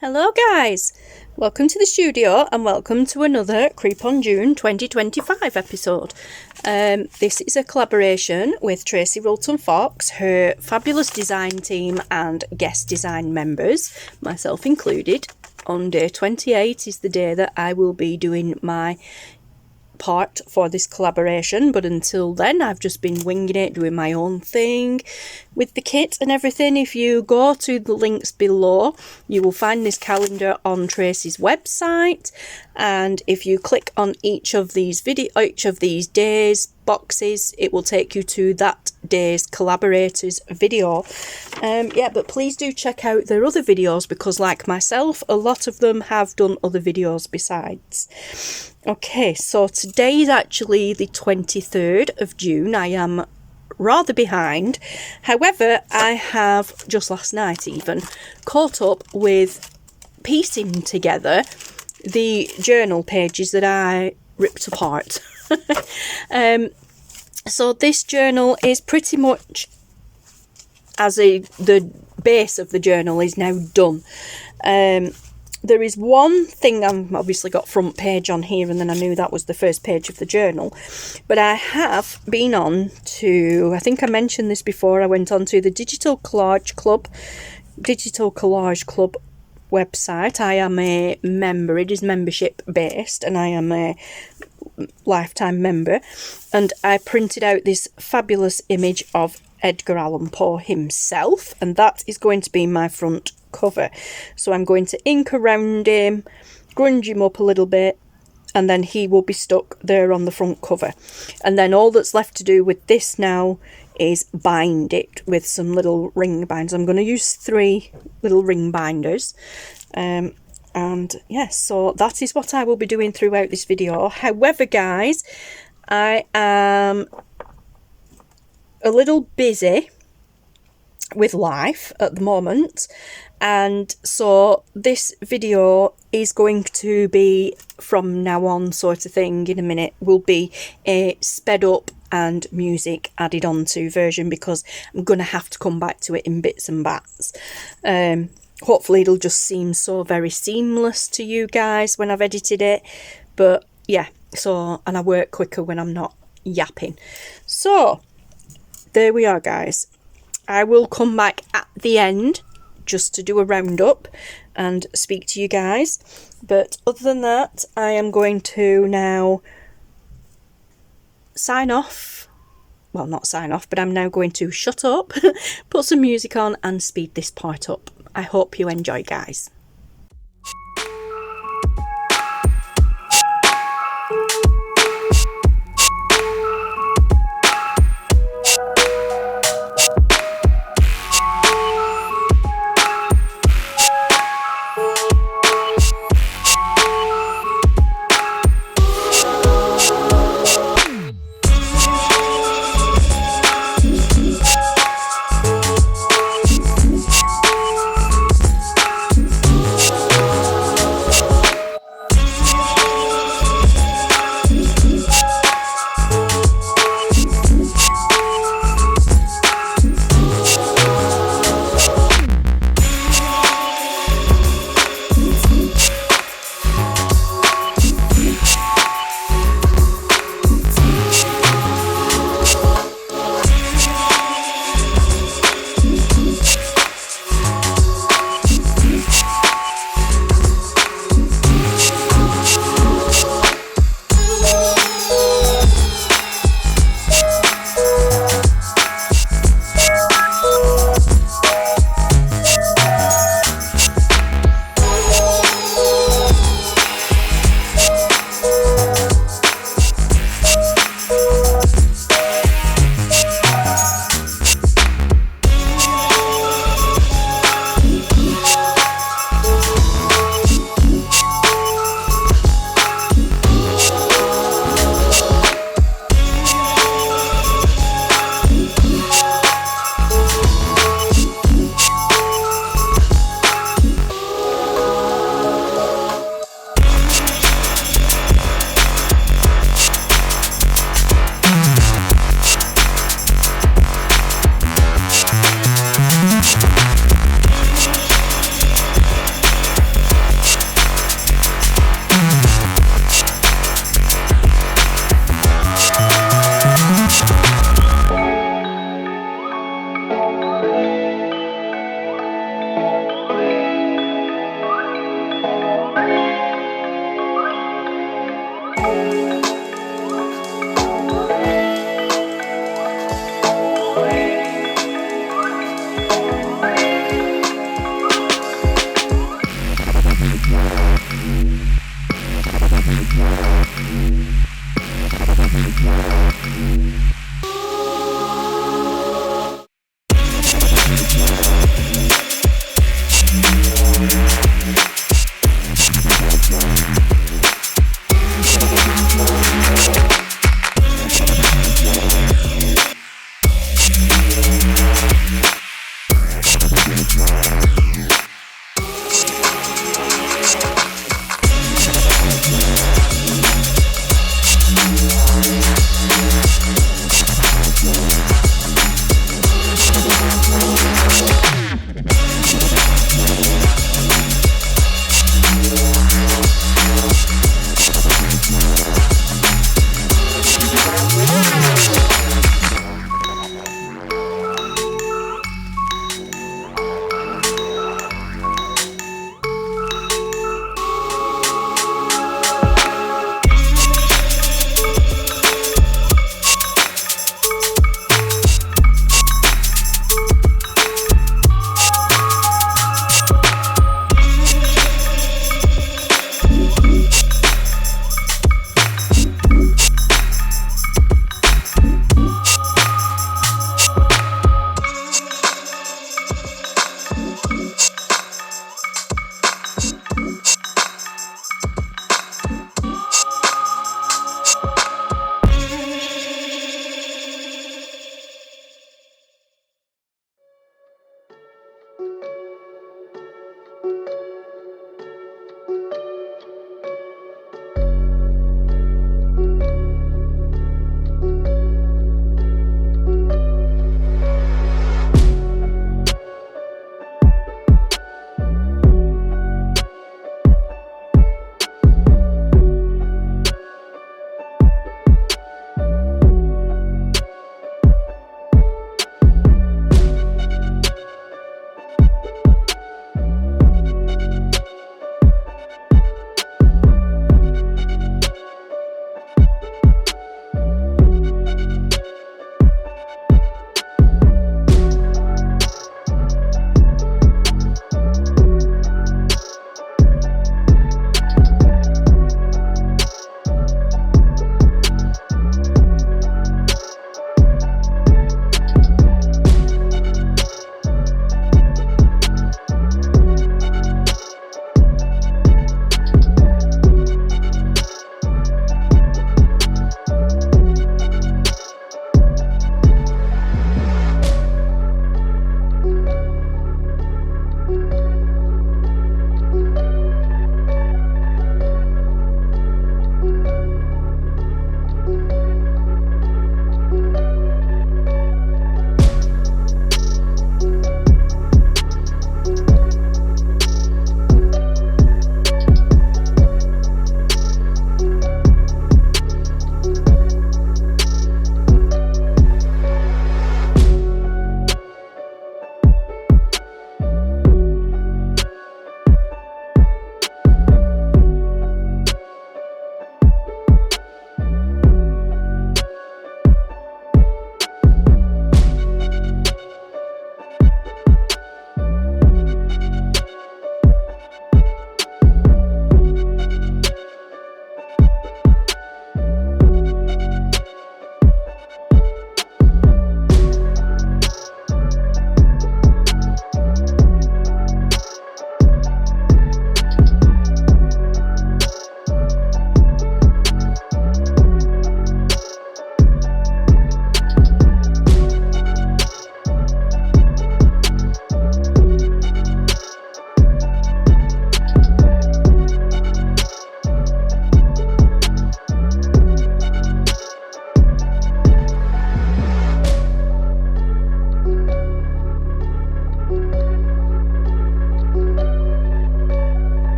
Hello guys, welcome to the studio and welcome to another Creep on June 2025 episode. This is a collaboration with Tracie Fox, her fabulous design team and guest design members, myself included. On day 28 is the day that I will be doing my part for this collaboration, but until then I've just been winging it, doing my own thing with the kit and everything. If you go to the links below, you will find this calendar on Tracie's website, and if you click on each of these days boxes, it will take you to that day's collaborators video. But please do check out their other videos, because like myself, a lot of them have done other videos besides. Okay, so today is actually the 23rd of June. I am rather behind. However, I have just last night even caught up with piecing together the journal pages that I ripped apart. So this journal is pretty much the base of the journal is now done. There is one thing I've obviously got front page on here, and then I knew that was the first page of the journal. But I have been on to, I think I mentioned this before, I went on to the Digital Collage Club website. I am a member. It is membership based, and I am a lifetime member. And I printed out this fabulous image of Edgar Allan Poe himself, and that is going to be my front cover. So I'm going to ink around him, grunge him up a little bit, and then he will be stuck there on the front cover. And then all that's left to do with this now is bind it with some little ring binders. I'm going to use 3 little ring binders. And yes, so that is what I will be doing throughout this video. However, guys, I am a little busy with life at the moment, and so this video is going to be, from now on sort of thing, in a minute, will be a sped up and music added on to version, because I'm going to have to come back to it in bits and bats. Hopefully it'll just seem so very seamless to you guys when I've edited it, but yeah, so, and I work quicker when I'm not yapping. So there we are, guys. I will come back at the end just to do a roundup and speak to you guys. But other than that, I am going to now sign off. Well, not sign off, but I'm now going to shut up, put some music on and speed this part up. I hope you enjoy, guys.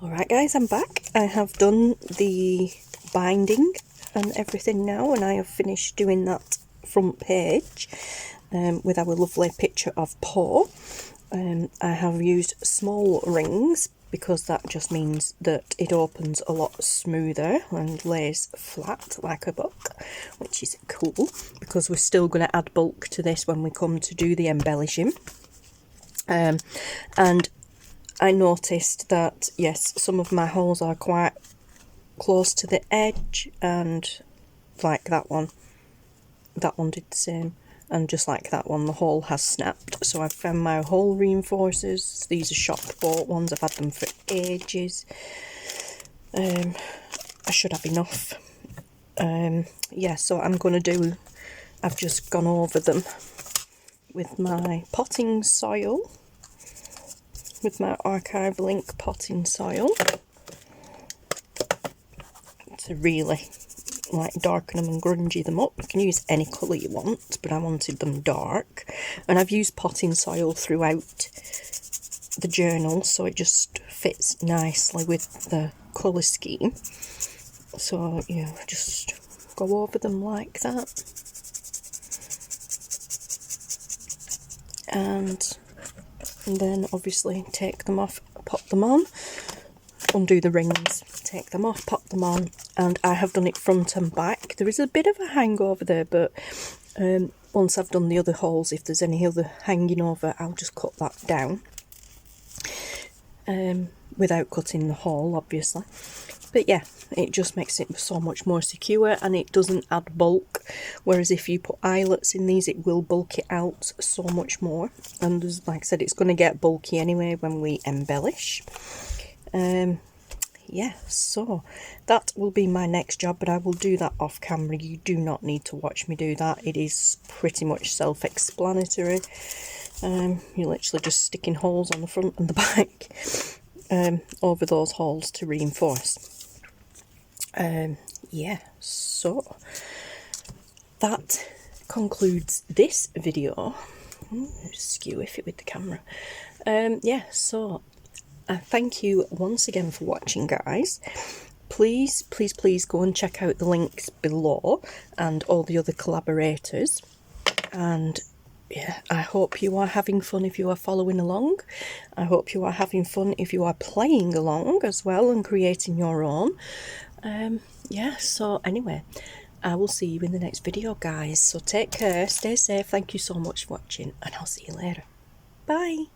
Alright guys, I'm back. I have done the binding and everything now, and I have finished doing that front page with our lovely picture of Paw. I have used small rings because that just means that it opens a lot smoother and lays flat like a book, which is cool because we're still going to add bulk to this when we come to do the embellishing. And I noticed that, yes, some of my holes are quite close to the edge, and like that one did the same, and just like that one, the hole has snapped. So I've found my hole reinforcers. These are shop bought ones, I've had them for ages. I should have enough. Yeah, so I'm going to do, I've just gone over them with my potting soil, with my Archive Link potting soil, to really like darken them and grungy them up. You can use any colour you want, but I wanted them dark, and I've used potting soil throughout the journal so it just fits nicely with the colour scheme. So yeah, just go over them like that, and then obviously take them off, pop them on, undo the rings, take them off, pop them on, and I have done it front and back. There is a bit of a hang over there, but once I've done the other holes, if there's any other hanging over, I'll just cut that down without cutting the hole, obviously. But yeah, it just makes it so much more secure, and it doesn't add bulk, whereas if you put eyelets in these, it will bulk it out so much more. And as, like I said, it's going to get bulky anyway when we embellish. Yeah, so that will be my next job, but I will do that off camera. You do not need to watch me do that. It is pretty much self-explanatory. You're literally just sticking holes on the front and the back over those holes to reinforce. Yeah, so that concludes this video. Skew iffy with the camera. Yeah, so thank you once again for watching, guys. Please go and check out the links below and all the other collaborators. And yeah, I hope you are having fun if you are following along. I hope you are having fun if you are playing along as well and creating your own. Yeah, so anyway, I will see you in the next video, guys. So take care, stay safe, thank you so much for watching, and I'll see you later. Bye.